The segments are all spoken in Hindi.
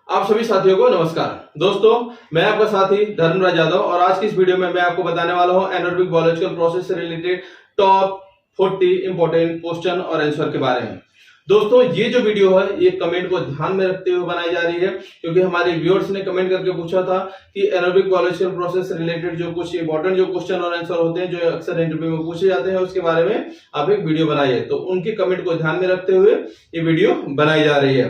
आप सभी साथियों को नमस्कार। दोस्तों, मैं आपका साथी धर्मराज यादव और आज की इस वीडियो में मैं आपको बताने वाला हूं एनारोबिक बायोलॉजिकल प्रोसेस से रिलेटेड टॉप 40 इंपॉर्टेंट क्वेश्चन और आंसर के बारे में। दोस्तों, ये जो वीडियो है ये कमेंट को ध्यान में रखते हुए बनाई जा रही है, क्योंकि हमारे व्यूअर्स ने कमेंट करके पूछा था कि एनारोबिक बायोलॉजिकल प्रोसेस से रिलेटेड जो कुछ इंपॉर्टेंट जो क्वेश्चन और आंसर होते हैं जो अक्सर इंटरव्यू में पूछे जाते हैं उसके बारे में आप एक वीडियो बनाइए। तो उनके कमेंट को ध्यान में रखते हुए ये वीडियो बनाई जा रही है।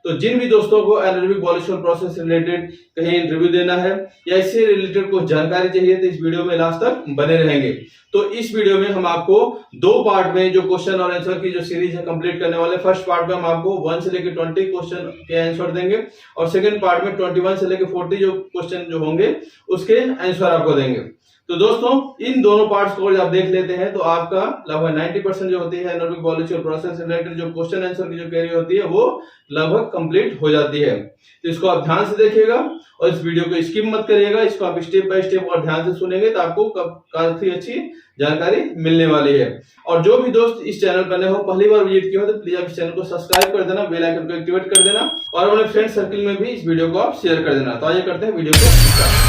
तो जिन भी दोस्तों को एनारोबिक बायोलॉजिकल प्रोसेस से रिलेटेड कहीं इंटरव्यू देना है या इससे रिलेटेड कुछ जानकारी चाहिए तो इस वीडियो में लास्ट तक बने रहेंगे। तो इस वीडियो में हम आपको दो पार्ट में जो क्वेश्चन और आंसर की जो सीरीज है कंप्लीट करने वाले। फर्स्ट पार्ट में हम आपको 1 से लेकर 20 क्वेश्चन के आंसर देंगे और सेकंड पार्ट में 21 से लेकर 40 जो क्वेश्चन जो होंगे उसके आंसर आपको देंगे। तो दोस्तों, इन दोनों पार्ट्स को आप देख लेते हैं तो आपका लगभग 90% जो होती है एनारोबिक बायोलॉजिकल प्रोसेस से रिलेटेड जो क्वेश्चन आंसर की जो क्वेरी होती है वो लगभग कंप्लीट हो जाती है। तो इसको आप ध्यान से देखिएगा और इस वीडियो को स्किप मत करिएगा। इसको आप स्टेप बाय स्टेप और ध्यान से सुनेंगे तो आपको काफी अच्छी जानकारी मिलने वाली है। और जो भी दोस्त इस चैनल पर नए हो, पहली बार विजिट किया हो तो प्लीज आप इस चैनल को सब्सक्राइब कर देना, बेल आइकन को एक्टिवेट कर देना और अपने फ्रेंड सर्किल में भी इस वीडियो को आप शेयर कर देना। तो आइए करते हैं वीडियो को स्टार्ट।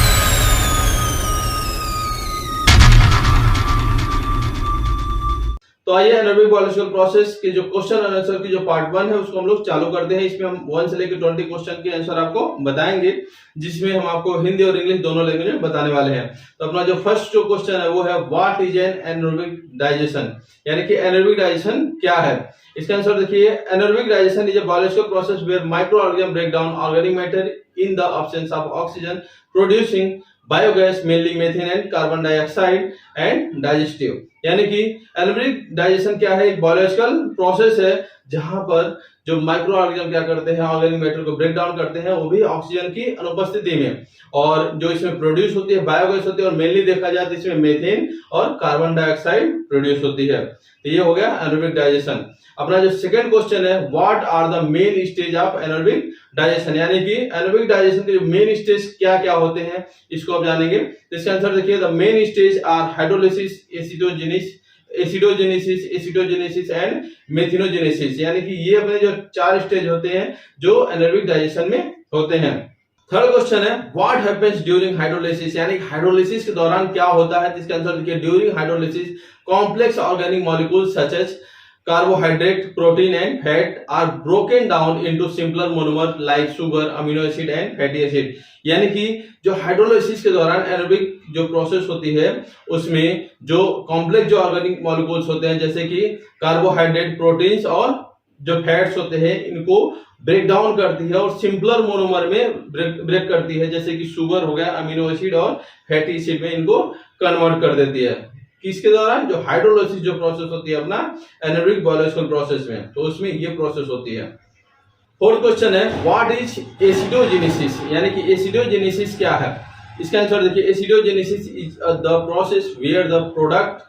तो आइए एनारोबिक बायोलॉजिकल प्रोसेस के जो क्वेश्चन और आंसर की जो पार्ट 1 है उसको हम लोग चालू करते हैं। इसमें हम 1 से लेकर 20 क्वेश्चन के आंसर आपको बताएंगे, जिसमें हम आपको हिंदी और इंग्लिश दोनों लैंग्वेज में बताने वाले हैं। तो अपना जो फर्स्ट जो क्वेश्चन है वो है what is an anaerobic digestion, यानी कि एनारोबिक डाइजेशन क्या है। इसका आंसर देखिए, anaerobic digestion is a biological process where micro organism break down organic matter in the absence of oxygen producing biogas mainly methane and carbon dioxide and digestive. यानी कि एनारोबिक डाइजेशन क्या है, एक बायोलॉजिकल प्रोसेस है जहां पर जो माइक्रो ऑर्गेनिज्म क्या करते हैं, ऑर्गेनिक मैटर को ब्रेक डाउन करते हैं, वो भी ऑक्सीजन की अनुपस्थिति में, और जो इसमें प्रोड्यूस होती है बायोगैस होती है और मेनली देखा जाए तो इसमें मेथेन और कार्बन डाइऑक्साइड प्रोड्यूस होती है। तो ये हो गया एनारोबिक डाइजेशन। अपना जो सेकंड क्वेश्चन है, what are the main stage of anaerobic digestion, यानी कि एनारोबिक डाइजेशन के जो मेन स्टेज क्या क्या होते हैं इसको आप जानेंगे। तो इसका आंसर देखिए, the main stage are hydrolysis, acidogenesis and methanogenesis. यानी कि ये अपने जो 4 स्टेज होते हैं जो एनारोबिक डाइजेशन में होते हैं। थर्ड क्वेश्चन है, व्हाट हैपेंस ड्यूरिंग हाइड्रोलिसिस, यानी हाइड्रोलिसिस के दौरान क्या होता है। इसका आंसर देखिए, during hydrolysis complex organic molecules such as carbohydrate, protein and fat are broken down into simpler monomer like sugar, amino acid and fatty acid। यानी कि जो हाइड्रोलाइसिस के दौरान एनारोबिक जो प्रोसेस होती है उसमें जो कॉम्प्लेक्स जो ऑर्गेनिक मॉलिक्यूल्स होते हैं जैसे कि कार्बोहाइड्रेट, प्रोटीन्स और जो फैट्स होते हैं इनको ब्रेक डाउन करती है और सिंपलर मोनोमर में ब्रेक करती है, जैसे कि शुगर हो गया, अमीनो एसिड और फैटी एसिड में इनको कन्वर्ट कर देती है। किसके दौरान, जो हाइड्रोलाइसिस जो प्रोसेस होती है अपना एनारोबिक बायोलॉजिकल प्रोसेस में, तो उसमें ये प्रोसेस होती है। फोर्थ क्वेश्चन है, व्हाट इज एसिडोजेनेसिस, यानी कि एसिडोजेनेसिस क्या है। इसका आंसर देखिए, acidogenesis is the process where the product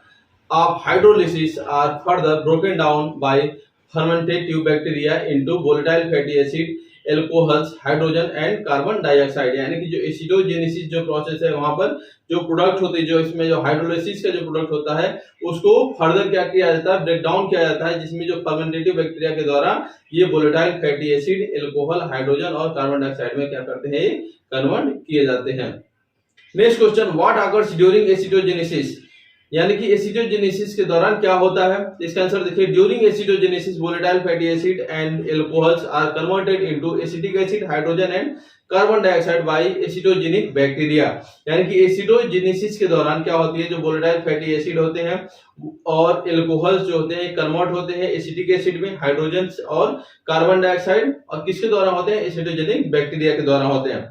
of hydrolysis are further broken down by fermentative bacteria into volatile fatty acid, alcohols, hydrogen and carbon dioxide. यानी कि जो एसिडोजेनेसिस जो प्रोसेस है वहां पर जो प्रोडक्ट होते हैं, जो इसमें जो हाइड्रोलिसिस का जो प्रोडक्ट होता है उसको फर्दर क्या किया जाता है, ब्रेक डाउन किया जाता है, जिसमें जो फर्मेंटेटिव बैक्टीरिया के द्वारा ये volatile fatty acid, alcohol, hydrogen और कार्बन डाइऑक्साइड में क्या करते हैं, कन्वर्ट किए जाते हैं। Next question, what occurs during acidogenesis, यानी कि एसिडोजेनेसिस के दौरान क्या होता है। इसका आंसर देखिए, during acidogenesis volatile fatty acid and alcohols are converted into acetic acid, hydrogen and carbon dioxide by acidogenic bacteria. यानी कि एसिडोजेनेसिस के दौरान क्या होती है, जो वोलेटाइल फैटी एसिड होते हैं और एल्कोहल्स जो होते हैं कन्वर्ट होते हैं एसिटिक एसिड में, हाइड्रोजन और कार्बन डाइऑक्साइड, और किसके द्वारा होते हैं, एसिडोजेनिक बैक्टीरिया के द्वारा होते हैं।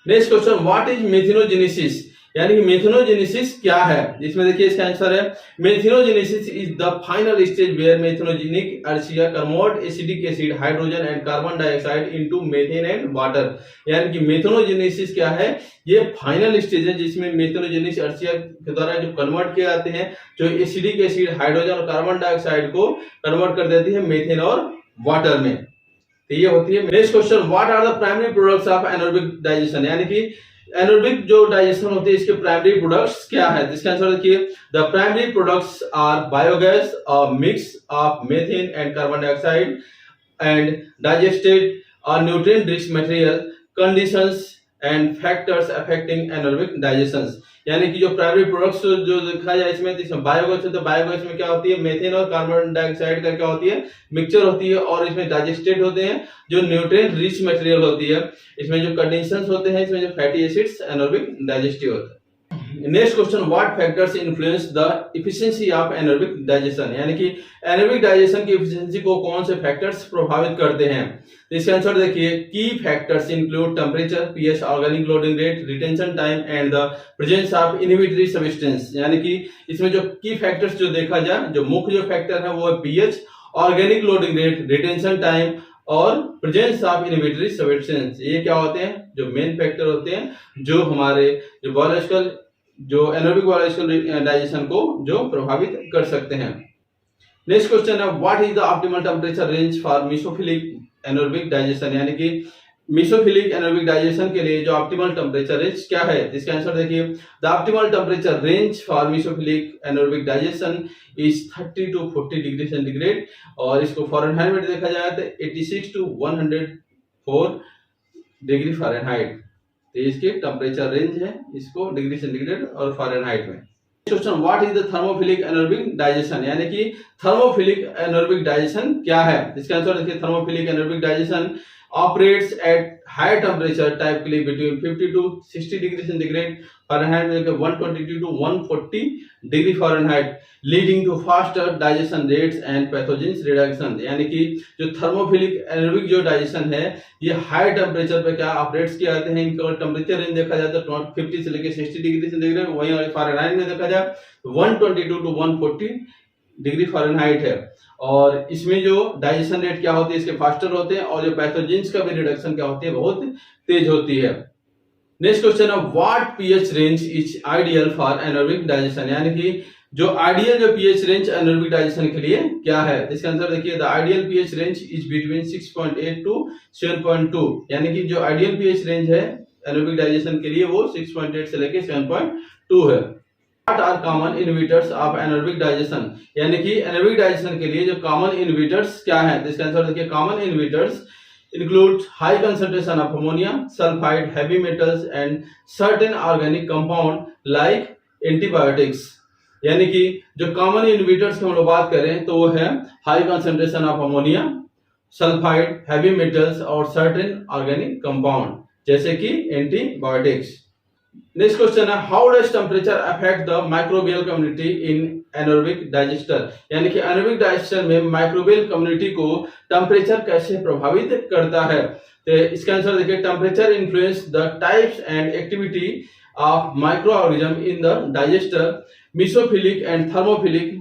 नेक्स्ट क्वेश्चन, व्हाट इज मेथिनोजेनेसिस, यानी कि मेथिनोजेनेसिस क्या है। इसमें देखिए इसका आंसर है, methanogenesis is the final stage where methanogenic archaea convert acidic acid, hydrogen and carbon dioxide into methane and water. यानी कि मेथिनोजेनेसिस क्या है, ये फाइनल स्टेज है जिसमें मेथिनोजेनिक अर्चिया के द्वारा जो कन्वर्ट किए जाते हैं, जो एसिडिक एसिड, हाइड्रोजन और कार्बन डाइऑक्साइड को कन्वर्ट कर देती है मेथेन और वाटर में। तो ये होती है। Next question, what are the primary products of anaerobic digestion, यानी कि एनारोबिक जो डाइजेशन होती है इसके प्राइमरी प्रोडक्ट्स क्या है। इसका आंसर देखिए, the primary products are biogas, a mix of methane and carbon dioxide and digested nutrient rich material conditions and factors affecting anaerobic digestion. यानी कि जो प्राइमरी प्रोडक्ट्स जो देखा जाए इसमें, इसमें बायोगैस है, तो बायोगैस में क्या होती है, मीथेन और कार्बन डाइऑक्साइड का क्या होती है, मिक्सचर होती है, और इसमें डाइजेस्टेड होते हैं जो न्यूट्रिएंट रिच मटेरियल होती है। इसमें जो कंडेंसेशन होते हैं, इसमें जो फैटी एसिड्स एनारोबिक डाइजेस्टिव होते हैं। Next question, what factors influence the efficiency of anaerobic digestion, यानी कि एनारोबिक डाइजेशन की एफिशिएंसी को कौन से फैक्टर्स प्रभावित करते हैं। तो इसका आंसर देखिए, की factors include temperature, pH, organic loading rate, retention time and the presence of inhibitory substance. यानी कि इसमें जो की फैक्टर्स जो देखा जाए, जो मुख्य जो फैक्टर है वो है pH, organic loading rate, retention time और प्रेजेंस ऑफ इनहिबिटरी सब्सटेंस। ये क्या होते हैं, जो मेन फैक्टर होते हैं जो हमारे जो बायोलॉजिकल जो एनारोबिक बायोलॉजिकल डाइजेशन को जो प्रभावित कर सकते हैं। नेक्स्ट क्वेश्चन है, what is the optimal temperature range for mesophilic anaerobic digestion, यानी कि मेसोफिलिक एनारोबिक डाइजेशन के लिए जो ऑप्टिमल टेंपरेचर रेंज क्या है। इसका आंसर देखिए, the optimal temperature range for mesophilic anaerobic digestion is 30 to 40 degree centigrade, और इसको फ़ारेनहाइट में देखा जाए तो 86 to 104 डिग्री फ़ारेनहाइट। तो इसके टेंपरेचर रेंज है, इसको डिग्री सेंटीग्रेड और फ़ारेनहाइट में। Question, what is the thermophilic anaerobic digestion, यानी कि थर्मोफिलिक एनारोबिक डाइजेशन क्या है। इसका आंसर देखिए, thermophilic anaerobic digestion operates at high temperature typically between 50 to 60 degree centigrade Fahrenheit में 122 to 140 degree Fahrenheit, leading to faster digestion rates and pathogens reduction। यानी कि जो थर्मोफिलिक एनारोबिक जो डाइजेशन है, ये हाई टेम्परेचर पे क्या ऑपरेट्स किए जाते हैं। इनका टेम्परेचर रेंज देखा जाए तो 50 से लेकर 60 डिग्री सेंटीग्रेड, वहीं फ़ारेनहाइट में देखा जाए 122 to 140 डिग्री फ़ारेनहाइट है। और इसमें जो डाइजेशन रेट क्या होती है, इसके फास्टर होते हैं, और जो पैथोजेंस का भी रिडक्शन क्या होती है, बहुत तेज होती है। नेक्स्ट क्वेश्चन है, what pH range is ideal for anaerobic digestion, यानी कि जो आइडियल जो पीएच रेंज एनारोबिक डाइजेशन के लिए क्या है। इसका आंसर देखिए, the ideal pH range is between 6.8 to 7.2, यानी कि जो आइडियल पीएच रेंज है एनारोबिक डाइजेशन के लिए वो 6.8 से लेकर 7.2 है। What are common inhibitors of anaerobic digestion, यानी कि एनारोबिक डाइजेशन के लिए जो कॉमन इनहिबिटर्स क्या है। तो इसका आंसर देखिए, common inhibitors include high concentration of ammonia, sulfide, heavy metals and certain organic compound like antibiotics। यानी कि जो कॉमन इनहिबिटर्स की हम लोग बात करें तो वो है high concentration of ammonia, sulphide, heavy metals और सर्टेन ऑर्गेनिक कंपाउंड जैसे कि एंटीबायोटिक्स। नेक्स्ट क्वेश्चन है, how does temperature affect the microbial community in anaerobic digester, यानी कि एनारोबिक डाइजेशन में माइक्रोबियल कम्युनिटी को टेम्परेचर कैसे प्रभावित करता है। तो इसका आंसर देखिए, temperature influence the types and activity of micro organism in the digester. Mesophilic and thermophilic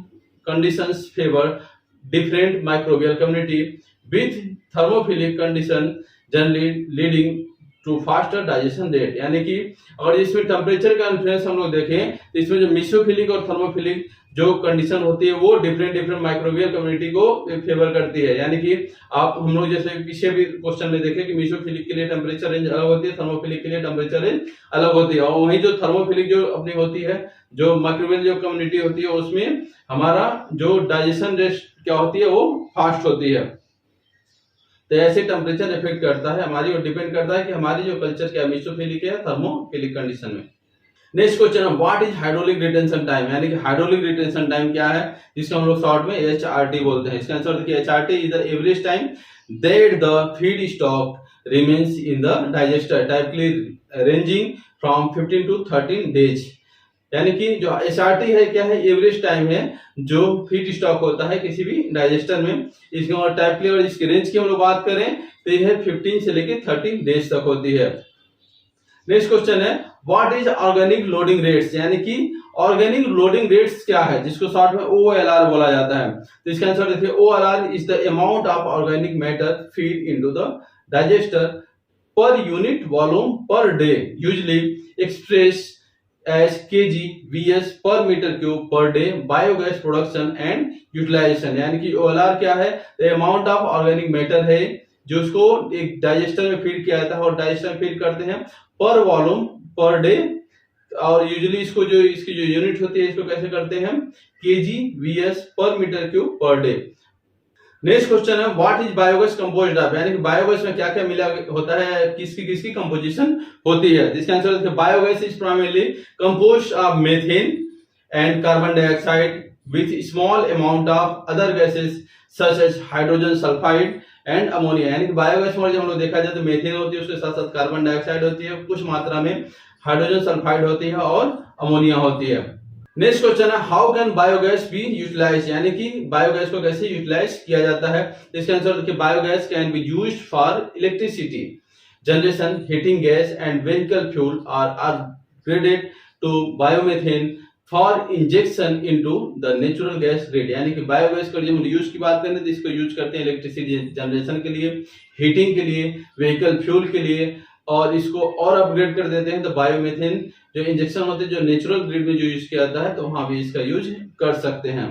conditions favour different microbial community with thermophilic condition generally leading to faster digestion rate। यानी कि अगर इसमें टेम्परेचर का इन्फ्लुएंस हम लोग देखें तो इसमें जो मेसोफिलिक और थर्मोफिलिक जो कंडीशन होती है वो डिफरेंट माइक्रोबियल कम्युनिटी को फेवर करती है। यानी कि आप हम लोग जैसे पीछे भी क्वेश्चन में देखें कि मेसोफिलिक के लिए टेम्परेचर रेंज अलग होती है, थर्मोफिलिक के लिए टेम्परेचर रेंज अलग होती है, और वहीं जो थर्मोफिलिक जो अपनी होती है जो माइक्रोबियल जो कम्युनिटी होती है उसमें हमारा जो डाइजेशन रेट क्या होती है वो फास्ट होती है। तो ऐसे टेम्परेचर इफेक्ट करता है हमारी और डिपेंड करता है कि हमारी जो कल्चर क्या मेसोफिलिक है थर्मोफिलिक कंडीशन में। नेक्स्ट क्वेश्चन है, what is hydraulic retention time, यानी कि हाइड्रोलिक रिटेंशन टाइम क्या है जिसको हम लोग शॉर्ट में HRT बोलते हैं। इसका आंसर देखिए, HRT is the average time that the feedstock remains in the digester typically ranging from 15 to 13 days. यानी कि जो HRT है क्या है, एवरेज टाइम है जो फीड स्टॉक होता है किसी भी डाइजेस्टर में। इसके और टाइपली और इसके रेंज की हम लोग बात करें तो यह 15 से लेकर 30 डेज तक होती है। नेक्स्ट क्वेश्चन है, what is organic loading rates, यानी कि ऑर्गेनिक लोडिंग रेट्स क्या है जिसको शॉर्ट में OLR बोला जाता है। तो इसका आंसर देखिए, OLR is the amount of organic matter feed into the digester per unit volume per day, usually express as kg vs per meter cube per day biogas production and utilization। यानी कि OLR क्या है, the amount of organic matter है जो उसको एक डाइजेस्टर में फीड किया जाता है और डाइजेस्टर में फीड करते हैं पर वॉल्यूम पर डे, और यूजुअली इसको जो इसकी जो यूनिट होती है इसको कैसे करते हैं kg vs per meter cube per day। Next question है what is biogas composed of, यानी कि बायोगैस में क्या क्या मिला होता है, किसकी किसकी कंपोजिशन होती है। इसका आंसर है biogas is primarily composed of methane and carbon dioxide with small amount of other gases such as hydrogen sulphide and ammonia, यानी कि बायोगैस में जब हम लोग देखा जाए तो मीथेन होती है, उसके साथ साथ कार्बन डाइऑक्साइड होती है, कुछ मात्रा में हाइड्रोजन सल्फाइड होती है और अमोनिया होती है। नेक्स्ट क्वेश्चन है how can biogas be utilize, यानी कि बायोगैस को कैसे यूटिलाइज किया जाता है। इसका आंसर देखिए biogas can be used for electricity generation, heating gas and vehicle fuel or upgraded to biomethane for injection into the natural gas grid, यानी कि बायोगैस का जब हम यूज की बात करें तो इसको यूज करते हैं इलेक्ट्रिसिटी जनरेशन के लिए, हीटिंग के लिए, व्हीकल फ्यूल के लिए, और इसको और अपग्रेड कर देते हैं तो बायोमीथेन जो इंजेक्शन होते हैं जो नेचुरल ग्रिड में जो यूज किया जाता है तो वहां भी इसका यूज कर सकते हैं।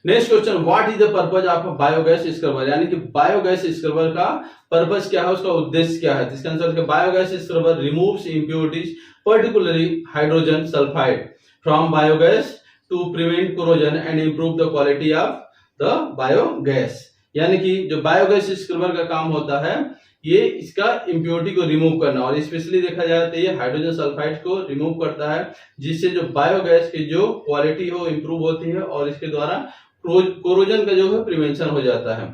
Next question what is the purpose of biogas scrubber, यानी कि बायोगैस स्क्रबर का पर्पज क्या है, उसका उद्देश्य क्या है। इसका आंसर है biogas scrubber removes impurities particularly hydrogen sulphide from biogas to prevent corrosion and improve the quality of the biogas, यानी कि जो बायोगैस स्क्रबर का काम होता है ये इसका इंप्योरिटी को रिमूव करना, और स्पेशली देखा जाए तो ये हाइड्रोजन सल्फाइड को रिमूव करता है, जिससे जो बायोगैस की जो क्वालिटी हो इंप्रूव होती है और इसके द्वारा कोरोजन का जो है प्रिवेंशन हो जाता है।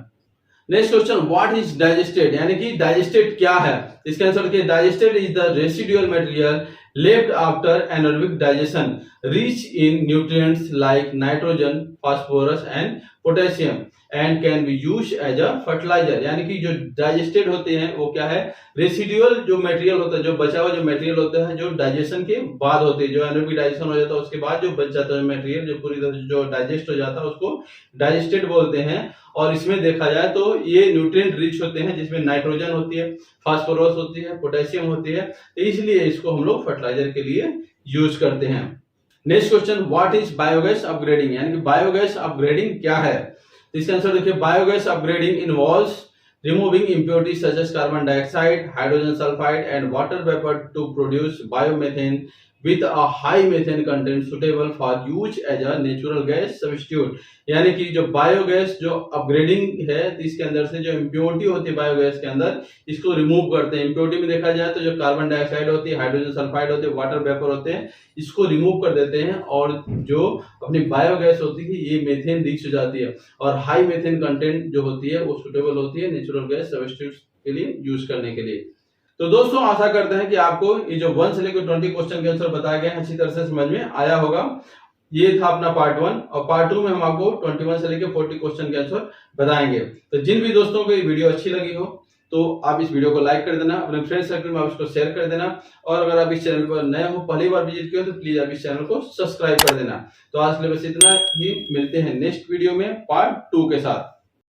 Next question what is digested, यानी कि डाइजेस्टेड क्या है। इसका आंसर है digested is the residual material left after anaerobic digestion rich in nutrients like nitrogen, phosphorus and potassium and can be used as a fertilizer, यानी कि जो डाइजेस्टेड होते हैं वो क्या है, रेसिडुअल जो मटेरियल होता है, जो बचा हुआ जो मटेरियल होता है जो डाइजेशन के बाद होते हैं, जो एनारोबिक डाइजेशन हो जाता है उसके बाद जो बच जाता है मटेरियल जो पूरी तरह से जो डाइजेस्ट हो जाता है उसको डाइजेस्टेड बोलते हैं। और इसमें देखा जाए तो ये न्यूट्रिएंट रिच होते हैं जिसमें नाइट्रोजन होती है, फास्फोरस होती है, पोटेशियम होती है, तो इसलिए इसको हम लोग फर्टिलाइजर के लिए यूज करते हैं। Next question what is biogas upgrading, यानी कि बायोगैस अपग्रेडिंग क्या है। इसका आंसर देखिए biogas upgrading involves removing impurities such as carbon dioxide, hydrogen sulfide and water vapor to produce biomethane with a high methane content suitable for use as a natural gas substitute, यानी कि जो बायोगैस जो अपग्रेडिंग है तो इसके अंदर से जो इम्प्योरिटी होती है बायोगैस के अंदर इसको रिमूव करते हैं। इम्प्योरिटी में देखा जाए तो जो कार्बन डाइऑक्साइड होती है, हाइड्रोजन सल्फाइड होते हैं, वाटर वेपर होते हैं, इसको रिमूव कर देते हैं और जो अपनी बायोगैस होती है ये मेथेन रिच हो जाती है और हाई मेथेन कंटेंट जो होती है वो सुटेबल होती है नेचुरल गैस सब्स्टिट्यूट के लिए यूज करने के लिए। तो दोस्तों आशा करते हैं कि आपको ये जो 1 से लेकर 20 क्वेश्चन के आंसर बताए गए अच्छी तरह से समझ में आया होगा। ये था अपना पार्ट 1 और पार्ट 2 में हम आपको 21 से लेकर 40 क्वेश्चन के आंसर बताएंगे। तो जिन भी दोस्तों को ये वीडियो अच्छी लगी हो तो आप इस वीडियो को लाइक कर देना, अपने फ्रेंड सर्कल में आप इसको शेयर कर देना, और अगर आप इस चैनल पर नए हो, पहली बार विजिट किए हो तो प्लीज आप इस चैनल को सब्सक्राइब कर देना। तो आज के लिए बस इतना ही, मिलते हैं नेक्स्ट वीडियो में पार्ट 2 के साथ।